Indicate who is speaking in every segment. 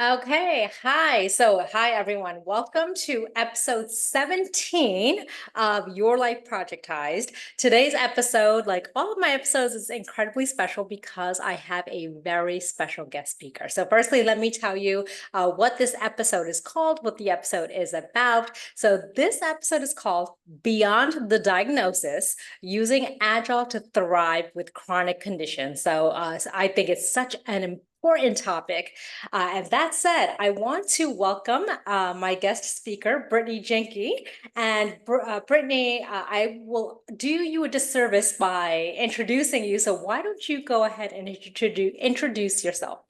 Speaker 1: Okay, hi. Hi everyone. Welcome to episode 17 of Your Life Projectized. Today's episode, like all of my episodes, is incredibly special because I have a very special guest speaker. So, firstly, let me tell you what this episode is called, what the episode is about. So, this episode is called Beyond the Diagnosis: Using Agile to Thrive with Chronic Conditions. So I think it's such an important topic. And that said, I want to welcome my guest speaker, Britne Jenke. And Britne, I will do you a disservice by introducing you. So why don't you go ahead and introduce yourself?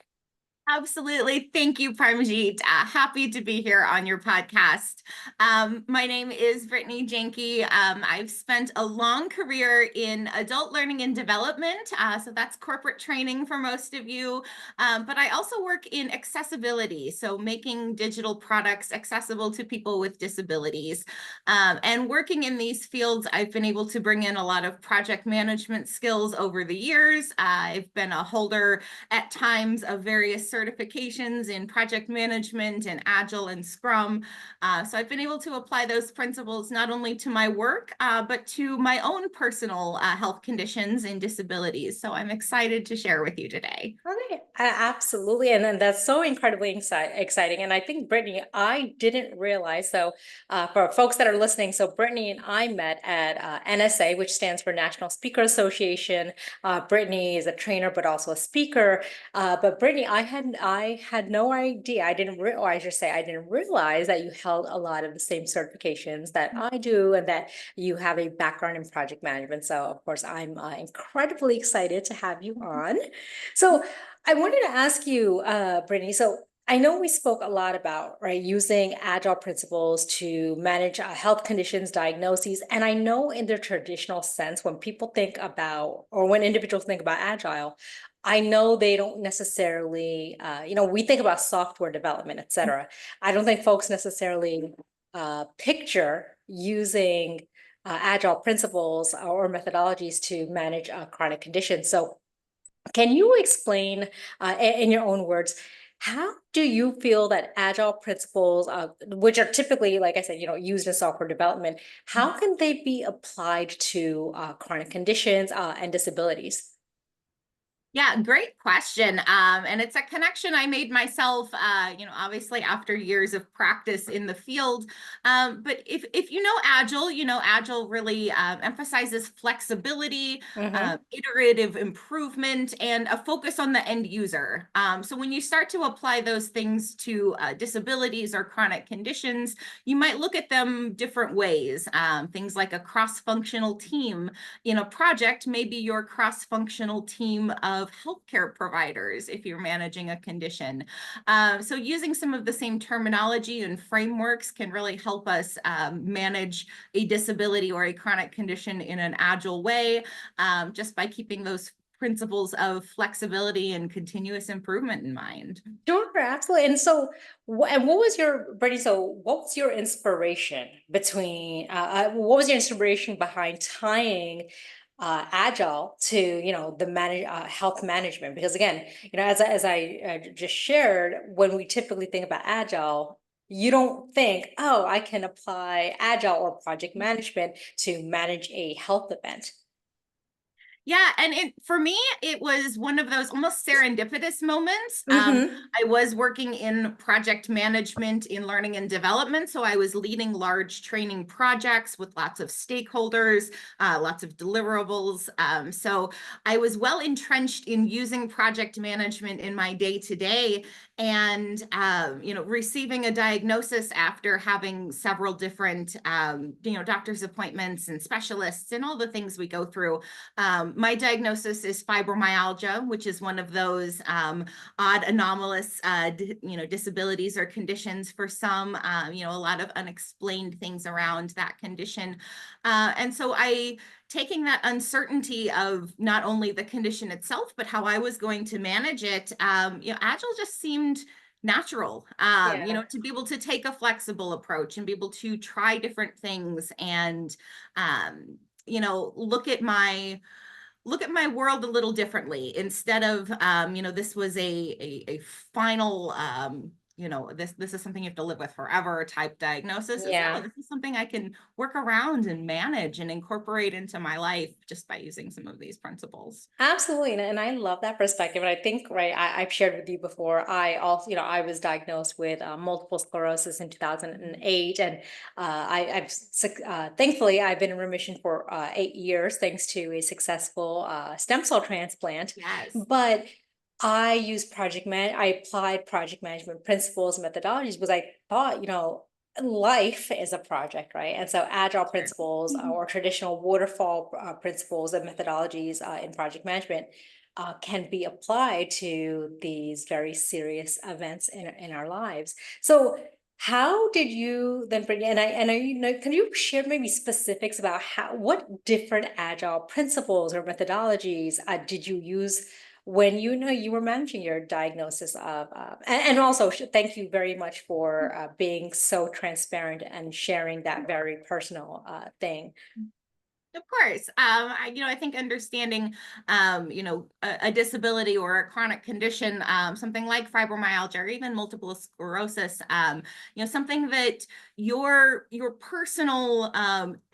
Speaker 2: Absolutely. Thank you, Parmjit. Happy to be here on your podcast. My name is Britne Jenke. I've spent a long career in adult learning and development. So that's corporate training for most of you. But I also work in accessibility, so making digital products accessible to people with disabilities. And working in these fields, I've been able to bring in a lot of project management skills over the years. I've been a holder at times of various certifications in project management and Agile and Scrum. So I've been able to apply those principles not only to my work, but to my own personal health conditions and disabilities. So I'm excited to share with you today.
Speaker 1: Okay, absolutely. And then that's so incredibly exciting. And I think, Brittany, I didn't realize. For folks that are listening, so Brittany and I met at NSA, which stands for National Speaker Association. Brittany is a trainer, but also a speaker. But Brittany, I had no idea. Or I should say, I didn't realize that you held a lot of the same certifications that I do, and that you have a background in project management. So, of course, I'm incredibly excited to have you on. So, I wanted to ask you, Brittany, so I know we spoke a lot about, right, using agile principles to manage health conditions, diagnoses. And I know in the traditional sense, when people think about, or when individuals think about agile, I know they don't necessarily, we think about software development, et cetera. I don't think folks necessarily picture using agile principles or methodologies to manage chronic conditions. So, can you explain, in your own words, how do you feel that agile principles, which are typically, like I said, used in software development, how can they be applied to chronic conditions and disabilities?
Speaker 2: Yeah, great question. And it's a connection I made myself, obviously after years of practice in the field. But if you know Agile, Agile really emphasizes flexibility,
Speaker 1: Mm-hmm.
Speaker 2: iterative improvement, and a focus on the end user. So when you start to apply those things to disabilities or chronic conditions, you might look at them different ways. Things like a cross-functional team in a project, maybe your cross-functional team of healthcare providers if you're managing a condition. So using some of the same terminology and frameworks can really help us manage a disability or a chronic condition in an agile way, just by keeping those principles of flexibility and continuous improvement in mind.
Speaker 1: Sure, absolutely. And what was your, Brittany, so what was your inspiration what was your inspiration behind tying agile to, the health management? Because again, as I just shared, when we typically think about agile, you don't think, oh, I can apply agile or project management to manage a health event.
Speaker 2: Yeah, and for me, it was one of those almost serendipitous moments.
Speaker 1: Mm-hmm.
Speaker 2: I was working in project management in learning and development, so I was leading large training projects with lots of stakeholders, lots of deliverables. So I was well entrenched in using project management in my day to day, and receiving a diagnosis after having several different doctor's appointments and specialists and all the things we go through. My diagnosis is fibromyalgia, which is one of those odd, anomalous, disabilities or conditions for some. A lot of unexplained things around that condition, and so taking that uncertainty of not only the condition itself, but how I was going to manage it, Agile just seemed natural,
Speaker 1: Yeah.
Speaker 2: to be able to take a flexible approach and be able to try different things and, look at my look at my world a little differently instead of, this was a final, this is something you have to live with forever type diagnosis. Is no,
Speaker 1: Yeah.
Speaker 2: this is something I can work around and manage and incorporate into my life just by using some of these principles.
Speaker 1: Absolutely. And I love that perspective. And I think, right, I've shared with you before, I also, I was diagnosed with multiple sclerosis in 2008. And thankfully, I've been in remission for 8 years, thanks to a successful stem cell transplant.
Speaker 2: Yes.
Speaker 1: But I applied project management principles and methodologies because I thought, life is a project, right? And so agile
Speaker 2: Sure.
Speaker 1: principles or traditional waterfall principles and methodologies in project management can be applied to these very serious events in our lives. So how did you then bring, and can you share maybe specifics about what different agile principles or methodologies did you use when you were managing your diagnosis of and also thank you very much for being so transparent and sharing that very personal thing.
Speaker 2: Of course. I think understanding, a disability or a chronic condition, something like fibromyalgia or even multiple sclerosis, something that your personal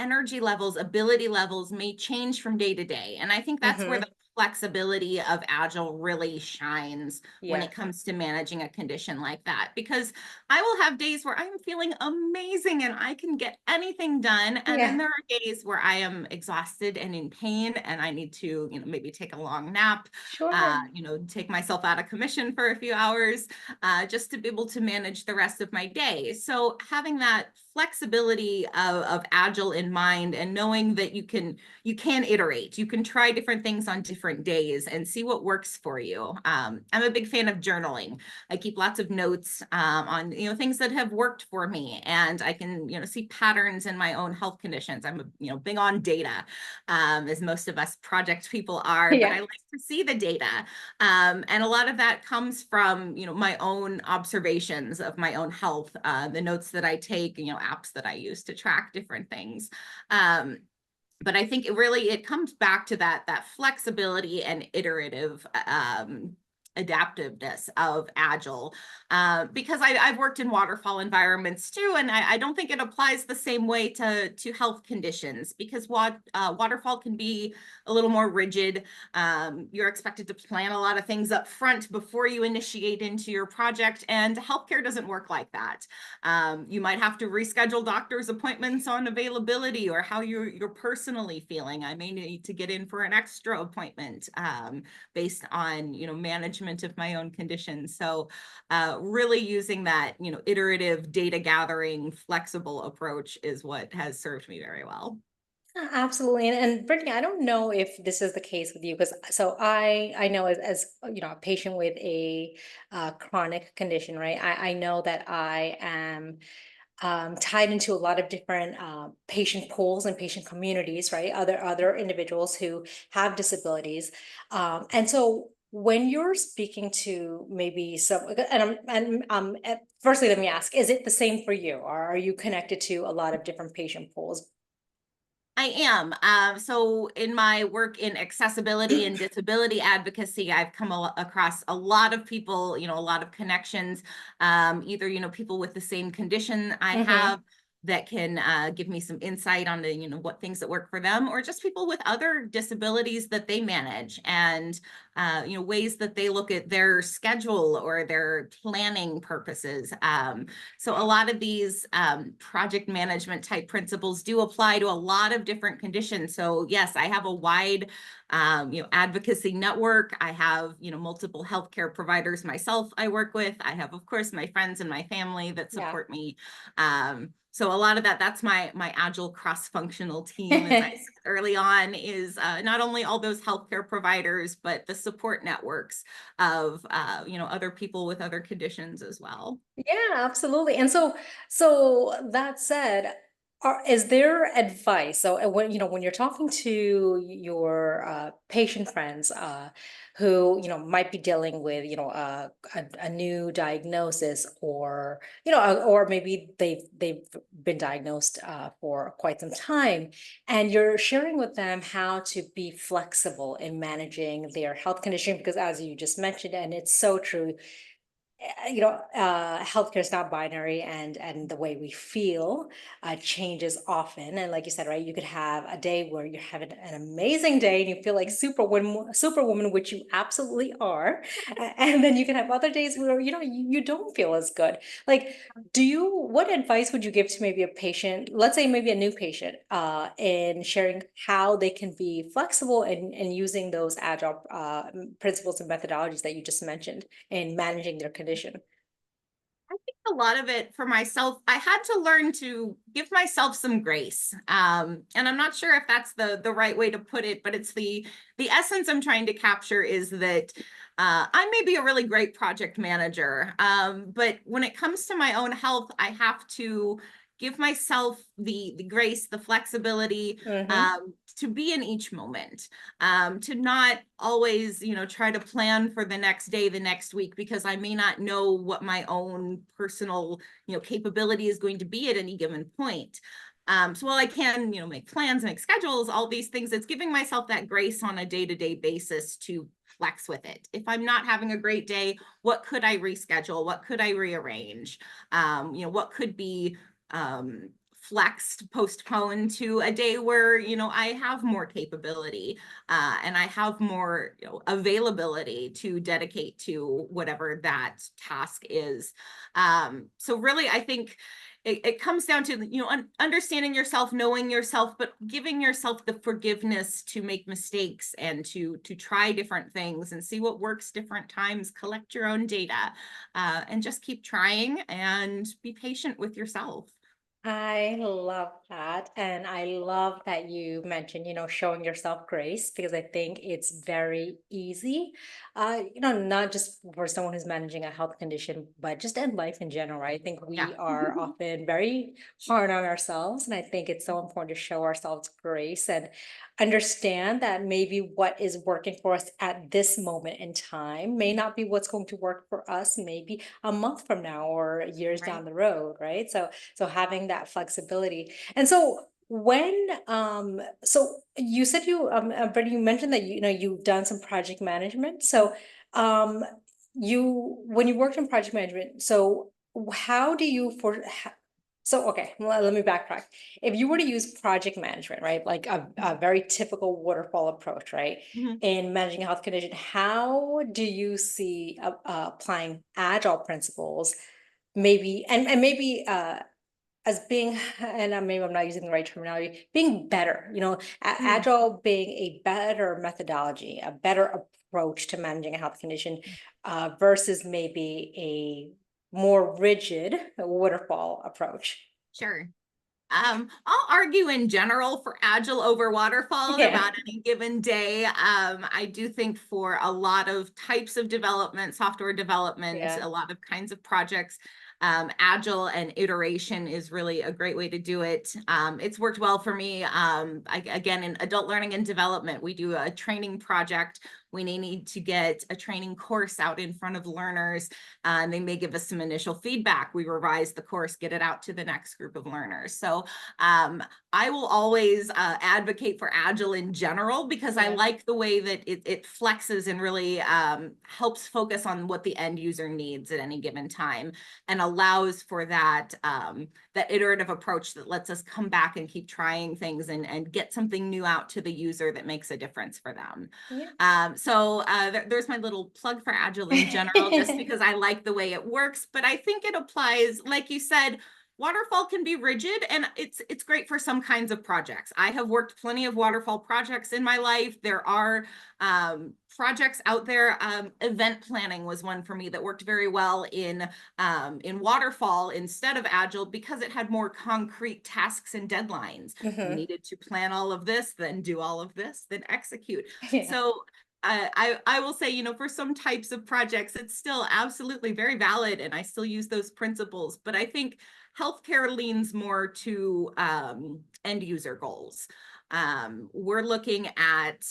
Speaker 2: energy levels, ability levels may change from day to day. And I think that's where
Speaker 1: Hmm.
Speaker 2: the flexibility of Agile really shines when
Speaker 1: Yeah.
Speaker 2: it comes to managing a condition like that. Because I will have days where I'm feeling amazing and I can get anything done. And then
Speaker 1: Yeah.
Speaker 2: there are days where I am exhausted and in pain and I need to, maybe take a long nap,
Speaker 1: Sure.
Speaker 2: take myself out of commission for a few hours, just to be able to manage the rest of my day. So having that flexibility of Agile in mind and knowing that you can iterate, you can try different things on different days and see what works for you. I'm a big fan of journaling. I keep lots of notes on things that have worked for me, and I can see patterns in my own health conditions. I'm big on data, as most of us project people are, but
Speaker 1: Yeah.
Speaker 2: I like to see the data, and a lot of that comes from my own observations of my own health, the notes that I take, apps that I use to track different things. But I think it comes back to that flexibility and iterative adaptiveness of Agile, because I've worked in waterfall environments too, and I don't think it applies the same way to health conditions, because waterfall can be a little more rigid. You're expected to plan a lot of things up front before you initiate into your project, and healthcare doesn't work like that. You might have to reschedule doctor's appointments on availability or how you're personally feeling. I may need to get in for an extra appointment, based on management of my own conditions. So really using that iterative data gathering flexible approach is what has served me very well.
Speaker 1: Absolutely. And Brittany, I don't know if this is the case with you, because so I know as a patient with a chronic condition, right? I know that I am tied into a lot of different patient pools and patient communities, right? Other individuals who have disabilities, and so when you're speaking to maybe some, firstly, let me ask: is it the same for you, or are you connected to a lot of different patient pools?
Speaker 2: I am. So in my work in accessibility and disability advocacy, I've come across a lot of people, a lot of connections, either, people with the same condition I
Speaker 1: Hmm.
Speaker 2: have that can give me some insight on the, what things that work for them, or just people with other disabilities that they manage, and, ways that they look at their schedule or their planning purposes. So a lot of these project management type principles do apply to a lot of different conditions. So yes, I have a wide, advocacy network. I have, multiple healthcare providers myself I work with. I have, of course, my friends and my family that
Speaker 1: Yeah.
Speaker 2: support me. So a lot of that's my Agile cross-functional team, as I said early on, is not only all those healthcare providers, but the support networks of, other people with other conditions as well.
Speaker 1: Yeah, absolutely. And so that said, Is there advice? So when when you're talking to your patient friends who might be dealing with a new diagnosis, or or maybe they've been diagnosed for quite some time, and you're sharing with them how to be flexible in managing their health condition, because as you just mentioned, and it's so true, healthcare is not binary, and the way we feel changes often. And like you said, right, you could have a day where you're having an amazing day and you feel like superwoman, which you absolutely are. And then you can have other days where, you don't feel as good. Like, what advice would you give to maybe a patient, let's say maybe a new patient, in sharing how they can be flexible and using those agile principles and methodologies that you just mentioned in managing their condition?
Speaker 2: I think a lot of it for myself, I had to learn to give myself some grace. And I'm not sure if that's the right way to put it, but it's the essence I'm trying to capture is that I may be a really great project manager, but when it comes to my own health, I have to give myself the grace, the flexibility,
Speaker 1: Mm-hmm.
Speaker 2: to be in each moment, to not always, try to plan for the next day, the next week, because I may not know what my own personal, capability is going to be at any given point. So while I can, make plans, make schedules, all these things, it's giving myself that grace on a day-to-day basis to flex with it. If I'm not having a great day, what could I reschedule? What could I rearrange? What could be flexed, postponed to a day where, I have more capability, and I have more, availability to dedicate to whatever that task is. So really, I think it comes down to, understanding yourself, knowing yourself, but giving yourself the forgiveness to make mistakes and to try different things and see what works different times, collect your own data, and just keep trying and be patient with yourself.
Speaker 1: I love that. And I love that you mentioned, showing yourself grace, because I think it's very easy, not just for someone who's managing a health condition, but just in life in general, right? I think
Speaker 2: Yeah.
Speaker 1: we are often very hard on ourselves. And I think it's so important to show ourselves grace and understand that maybe what is working for us at this moment in time may not be what's going to work for us maybe a month from now or years
Speaker 2: Right.
Speaker 1: down the road, right? So having that flexibility. And so so you said Brittany, you mentioned that you've done some project management. So um when you worked in project management, so how do you so okay, let me backtrack. If you were to use project management, right, like a very typical waterfall approach, right,
Speaker 2: Mhm.
Speaker 1: in managing a health condition, how do you see applying agile principles, maybe and maybe as being, and maybe I'm not using the right terminology, being better,
Speaker 2: Mm.
Speaker 1: agile being a better methodology, a better approach to managing a health condition, versus maybe a more rigid waterfall approach.
Speaker 2: Sure. I'll argue in general for agile over waterfall at
Speaker 1: Yeah,
Speaker 2: about any given day. I do think for a lot of types of development, software development,
Speaker 1: yeah,
Speaker 2: a lot of kinds of projects, agile and iteration is really a great way to do it. It's worked well for me. Again, in adult learning and development, we do a training project. We need to get a training course out in front of learners, and they may give us some initial feedback. We revise the course, get it out to the next group of learners. So I will always advocate for Agile in general, because I
Speaker 1: yeah.
Speaker 2: like the way that it flexes and really helps focus on what the end user needs at any given time, and allows for that iterative approach that lets us come back and keep trying things and get something new out to the user that makes a difference for them. So there's my little plug for Agile in general, just
Speaker 1: Yeah.
Speaker 2: because I like the way it works. But I think it applies, like you said, waterfall can be rigid, and it's great for some kinds of projects. I have worked plenty of waterfall projects in my life. There are projects out there. Event planning was one for me that worked very well in waterfall instead of agile, because it had more concrete tasks and deadlines. You
Speaker 1: Hmm.
Speaker 2: needed to plan all of this, then do all of this, then execute.
Speaker 1: Yeah.
Speaker 2: So I will say, for some types of projects, it's still absolutely very valid, and I still use those principles. But I think healthcare leans more to end user goals. We're looking at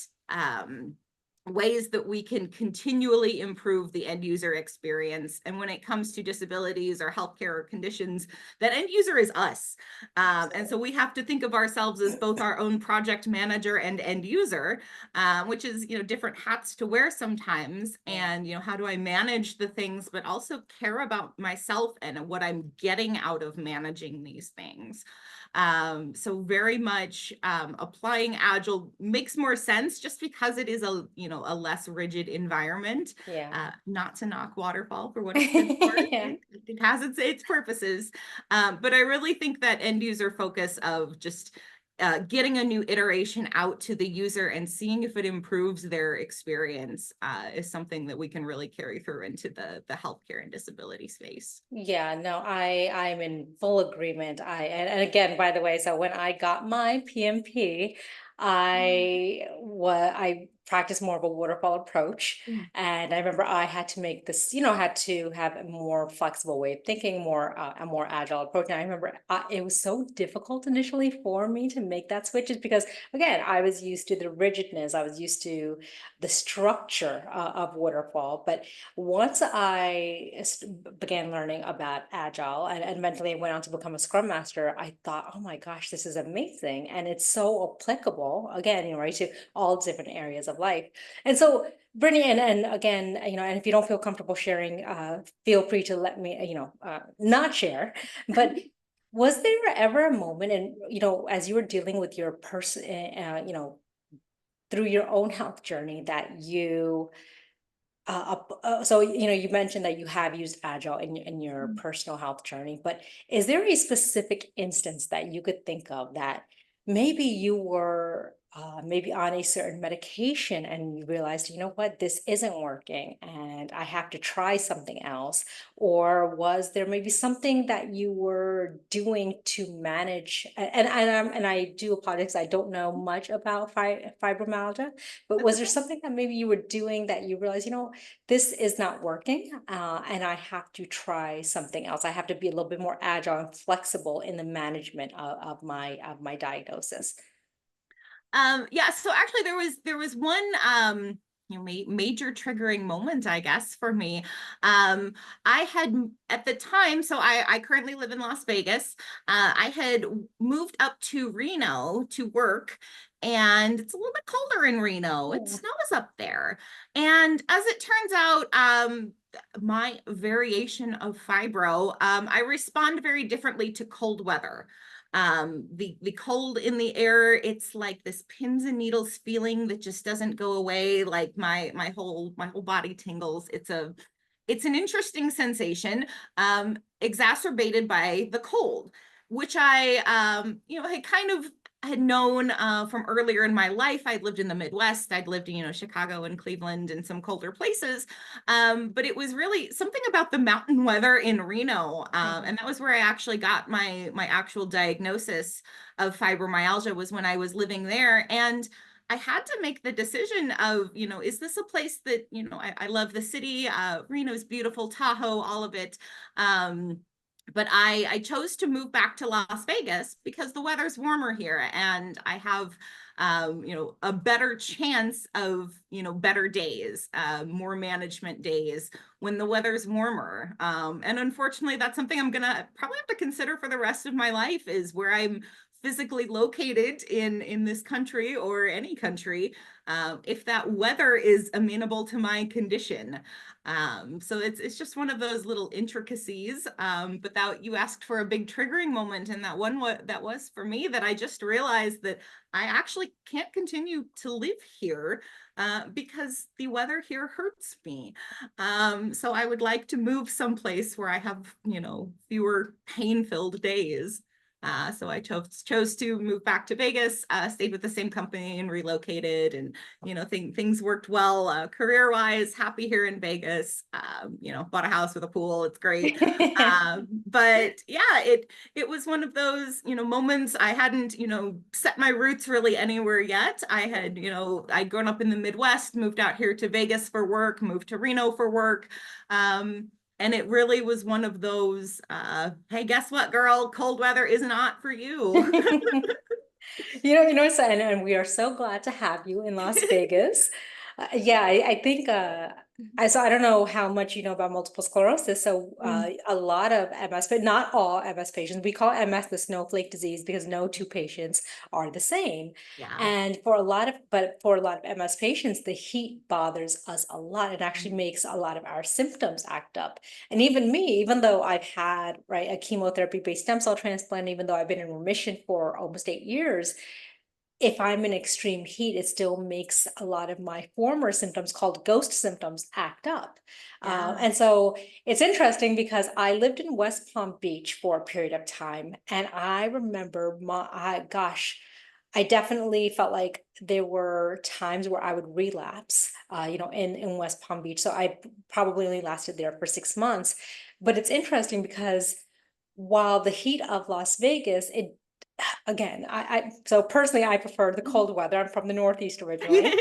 Speaker 2: ways that we can continually improve the end user experience. And when it comes to disabilities or healthcare conditions, that end user is us. And so we have to think of ourselves as both our own project manager and end user, which is, different hats to wear sometimes. And, how do I manage the things, but also care about myself and what I'm getting out of managing these things. So very much applying Agile makes more sense just because it is a less rigid environment.
Speaker 1: Yeah.
Speaker 2: Not to knock waterfall for what it's good for.
Speaker 1: Yeah.
Speaker 2: It has its purposes. But I really think that end user focus of just getting a new iteration out to the user and seeing if it improves their experience is something that we can really carry through into the healthcare and disability space.
Speaker 1: Yeah, no, I'm in full agreement. And again, by the way, so when I got my PMP, I practiced more of a waterfall approach.
Speaker 2: Mm.
Speaker 1: And I remember I had to make this, had to have a more flexible way of thinking, a more agile approach. And I remember it was so difficult initially for me to make that switch, just because again, I was used to the rigidness, I was used to the structure of waterfall. But once began learning about Agile, and eventually went on to become a Scrum Master, I thought, oh my gosh, this is amazing. And it's so applicable, again, right, to all different areas of life. And so, Brittany, and again, and if you don't feel comfortable sharing, feel free to let me, not share. But was there ever a moment, and as you were dealing with your person, through your own health journey, that so you mentioned that you have used Agile in your personal health journey, but is there a specific instance that you could think of that maybe you were maybe on a certain medication and you realized, you know what, this isn't working and I have to try something else? Or was there maybe something that you were doing to manage? And I do apologize, I don't know much about fibromyalgia, but
Speaker 2: That's
Speaker 1: was there
Speaker 2: okay.
Speaker 1: something that maybe you were doing that you realized, this is not working, and I have to try something else. I have to be a little bit more agile and flexible in the management of my diagnosis.
Speaker 2: Yeah, so actually there was one major triggering moment, I guess, for me. I had at the time, so I currently live in Las Vegas. I had moved up to Reno to work, and it's a little bit colder in Reno. It
Speaker 1: Oh,
Speaker 2: snows up there. And as it turns out, my variation of fibro, I respond very differently to cold weather. The cold in the air, it's like this pins and needles feeling that just doesn't go away. Like my whole body tingles. It's an interesting sensation, exacerbated by the cold, which I had kind of had known from earlier in my life. I'd lived in the Midwest. I'd lived in, Chicago and Cleveland and some colder places. But it was really something about the mountain weather in Reno.
Speaker 1: mhm.
Speaker 2: And that was where I actually got my actual diagnosis of fibromyalgia, was when I was living there. And I had to make the decision of, is this a place that, I love the city, Reno's beautiful, Tahoe, all of it. But I chose to move back to Las Vegas because the weather's warmer here, and I have a better chance of, better days, more management days when the weather's warmer. And unfortunately, that's something I'm gonna probably have to consider for the rest of my life, is where I'm physically located in this country or any country, if that weather is amenable to my condition. So it's just one of those little intricacies. But that you asked for a big triggering moment, and that was for me, that I just realized that I actually can't continue to live here because the weather here hurts me. So I would like to move someplace where I have, fewer pain-filled days. So I chose to move back to Vegas, stayed with the same company and relocated, and things worked well career wise. Happy here in Vegas. Bought a house with a pool. It's great. But yeah, it was one of those moments. I hadn't set my roots really anywhere yet. I'd grown up in the Midwest, moved out here to Vegas for work, moved to Reno for work. And it really was one of those, hey, guess what, girl? Cold weather is not for you.
Speaker 1: And we are so glad to have you in Las Vegas. Yeah, I think I don't know how much you know about multiple sclerosis. So a lot of MS, but not all MS patients. We call MS the snowflake disease because no two patients are the same.
Speaker 2: Yeah.
Speaker 1: And for a lot of MS patients, the heat bothers us a lot. It actually makes a lot of our symptoms act up. And even me, even though I've had a chemotherapy-based stem cell transplant, even though I've been in remission for almost 8 years, if I'm in extreme heat, it still makes a lot of my former symptoms called ghost symptoms act up.
Speaker 2: Yeah.
Speaker 1: And so it's interesting because I lived in West Palm Beach for a period of time. And I remember I definitely felt like there were times where I would relapse, in West Palm Beach. So I probably only lasted there for 6 months. But it's interesting because while the heat of Las Vegas, again, so personally, I prefer the cold weather. I'm from the Northeast originally.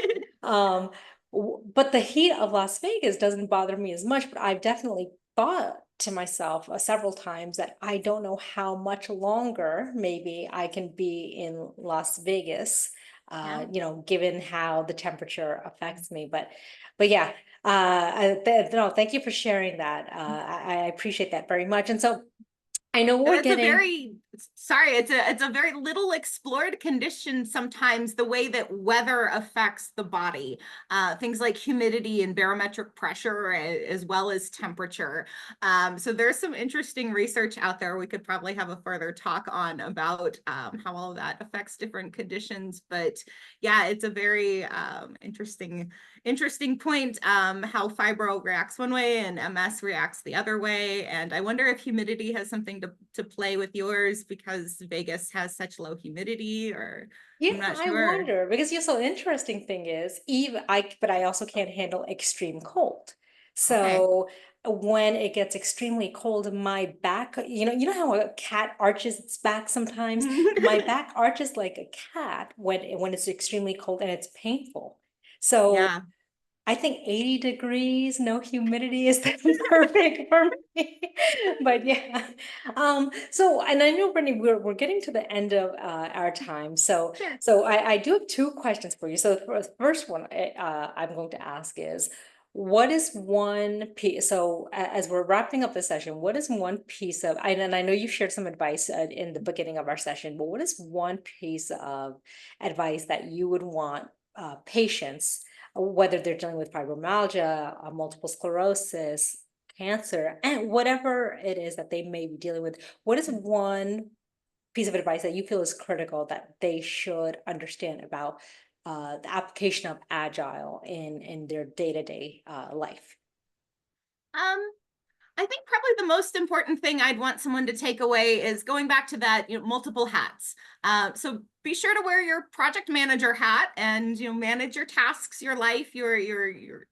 Speaker 1: Um, but the heat of Las Vegas doesn't bother me as much, but I've definitely thought to myself several times that I don't know how much longer maybe I can be in Las Vegas,
Speaker 2: Yeah.
Speaker 1: given how the temperature affects me. But yeah, no, thank you for sharing that. I appreciate that very much. And so I know
Speaker 2: And
Speaker 1: we're
Speaker 2: it's a
Speaker 1: getting.
Speaker 2: very sorry, it's a very little explored condition sometimes, the way that weather affects the body. Things like humidity and barometric pressure, as well as temperature. So there's some interesting research out there we could probably have a further talk on about how all of that affects different conditions. But yeah, it's a very interesting point, how fibro reacts one way and MS reacts the other way. And I wonder if humidity has something to play with yours because Vegas has such low humidity, or
Speaker 1: Yeah,
Speaker 2: I'm not
Speaker 1: I
Speaker 2: sure.
Speaker 1: wonder because the interesting thing is but I also can't handle extreme cold.
Speaker 2: Okay.
Speaker 1: So when it gets extremely cold, my back, you know how a cat arches its back sometimes? My back arches like a cat when it's extremely cold and it's painful. So
Speaker 2: Yeah.
Speaker 1: I think 80 degrees, no humidity is perfect for me. But yeah. So and I know, Brittany, we're getting to the end of our time. So
Speaker 2: Sure.
Speaker 1: so I do have two questions for you. So the first one I'm going to ask is, what is one piece? So as we're wrapping up the session, what is one piece of, and I know you shared some advice in the beginning of our session, but what is one piece of advice that you would want patients, whether they're dealing with fibromyalgia, multiple sclerosis, cancer, and whatever it is that they may be dealing with, what is one piece of advice that you feel is critical that they should understand about the application of Agile in their day-to-day life?
Speaker 2: Um, I think probably the most important thing I'd want someone to take away is going back to that, multiple hats. So be sure to wear your project manager hat and manage your tasks, your life, your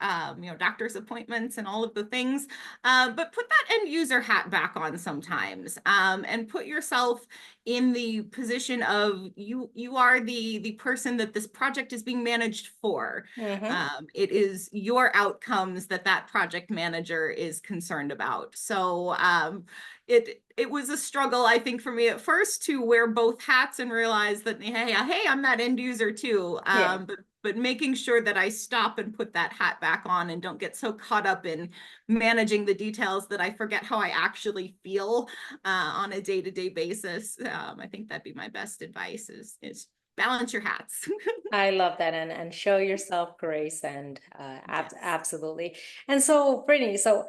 Speaker 2: doctor's appointments and all of the things. But put that end user hat back on sometimes, and put yourself in the position of you are the person that this project is being managed for.
Speaker 1: Mm-hmm.
Speaker 2: It is your outcomes that that project manager is concerned about. So it was a struggle, I think, for me at first to wear both hats and realize that hey, I'm that end user too.
Speaker 1: Yeah.
Speaker 2: But making sure that I stop and put that hat back on and don't get so caught up in managing the details that I forget how I actually feel on a day-to-day basis. I think that'd be my best advice is balance your hats.
Speaker 1: I love that, and show yourself grace, and
Speaker 2: Yes.
Speaker 1: absolutely. And so, Brittany, so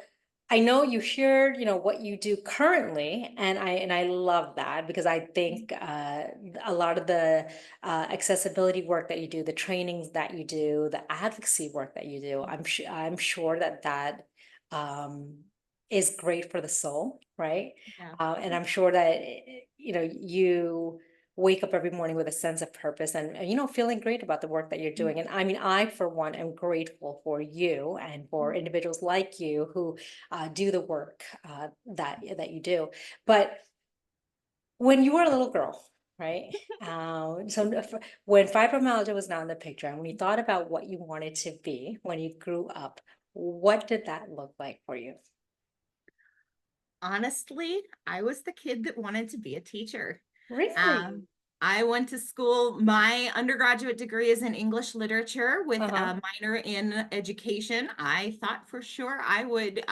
Speaker 1: I know you shared, what you do currently, and I love that because I think a lot of the accessibility work that you do, the trainings that you do, the advocacy work that you do, I'm sure that um, is great for the soul, right?
Speaker 2: Yeah.
Speaker 1: And I'm sure that, you wake up every morning with a sense of purpose and, feeling great about the work that you're doing. And I mean, I, for one, am grateful for you and for individuals like you who do the work that you do. But when you were a little girl, right? When fibromyalgia was not in the picture, and when you thought about what you wanted to be when you grew up, what did that look like for you?
Speaker 2: Honestly, I was the kid that wanted to be a teacher.
Speaker 1: Really?
Speaker 2: Um, I went to school. My undergraduate degree is in English literature with
Speaker 1: Uh-huh.
Speaker 2: a minor in education. I thought for sure I would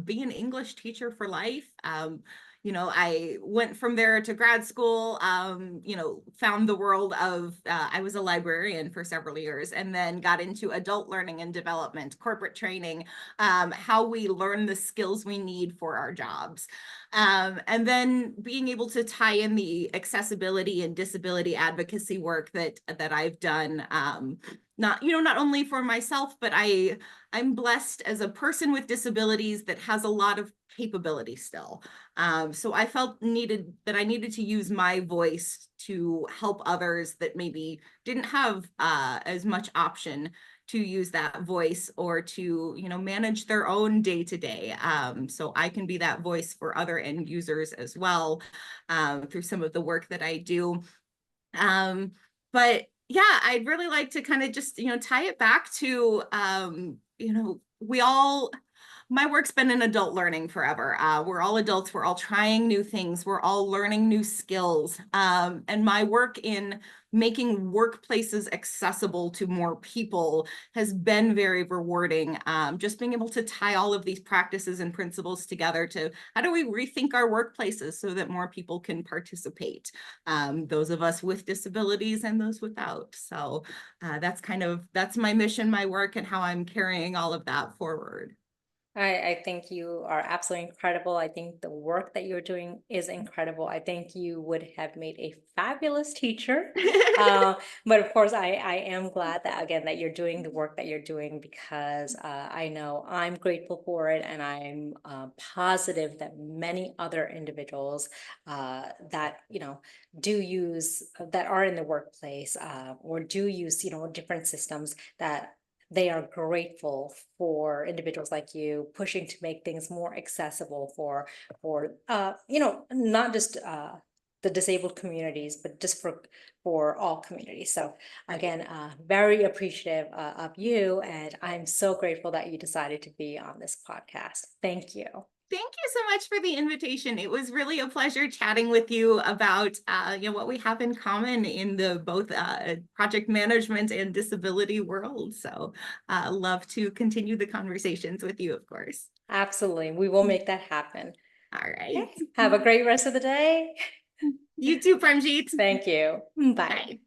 Speaker 2: be an English teacher for life. I went from there to grad school, found the world of, I was a librarian for several years and then got into adult learning and development, corporate training, how we learn the skills we need for our jobs. And then being able to tie in the accessibility and disability advocacy work that I've done, not only for myself, but I'm blessed as a person with disabilities that has a lot of capability still. So I felt that I needed to use my voice to help others that maybe didn't have as much option to use that voice or to, manage their own day to day. So I can be that voice for other end users as well, through some of the work that I do. But yeah, I'd really like to kind of just, tie it back to, we all, my work's been in adult learning forever. We're all adults. We're all trying new things. We're all learning new skills. And my work in making workplaces accessible to more people has been very rewarding. Just being able to tie all of these practices and principles together to how do we rethink our workplaces so that more people can participate, those of us with disabilities and those without. So that's my mission, my work, and how I'm carrying all of that forward.
Speaker 1: I think you are absolutely incredible. I think the work that you're doing is incredible. I think you would have made a fabulous teacher. But of course, I am glad that, again, that you're doing the work that you're doing because I know I'm grateful for it. And I'm positive that many other individuals that, that are in the workplace or do use, different systems that they are grateful for individuals like you pushing to make things more accessible for not just the disabled communities, but just for all communities. So again, very appreciative of you, and I'm so grateful that you decided to be on this podcast. Thank you.
Speaker 2: Thank you so much for the invitation. It was really a pleasure chatting with you about what we have in common in the both project management and disability world. So love to continue the conversations with you, of course.
Speaker 1: Absolutely. We will make that happen.
Speaker 2: All right.
Speaker 1: Okay. Have a great rest of the day.
Speaker 2: You too, Parmjit.
Speaker 1: Thank you. Bye.
Speaker 2: Bye.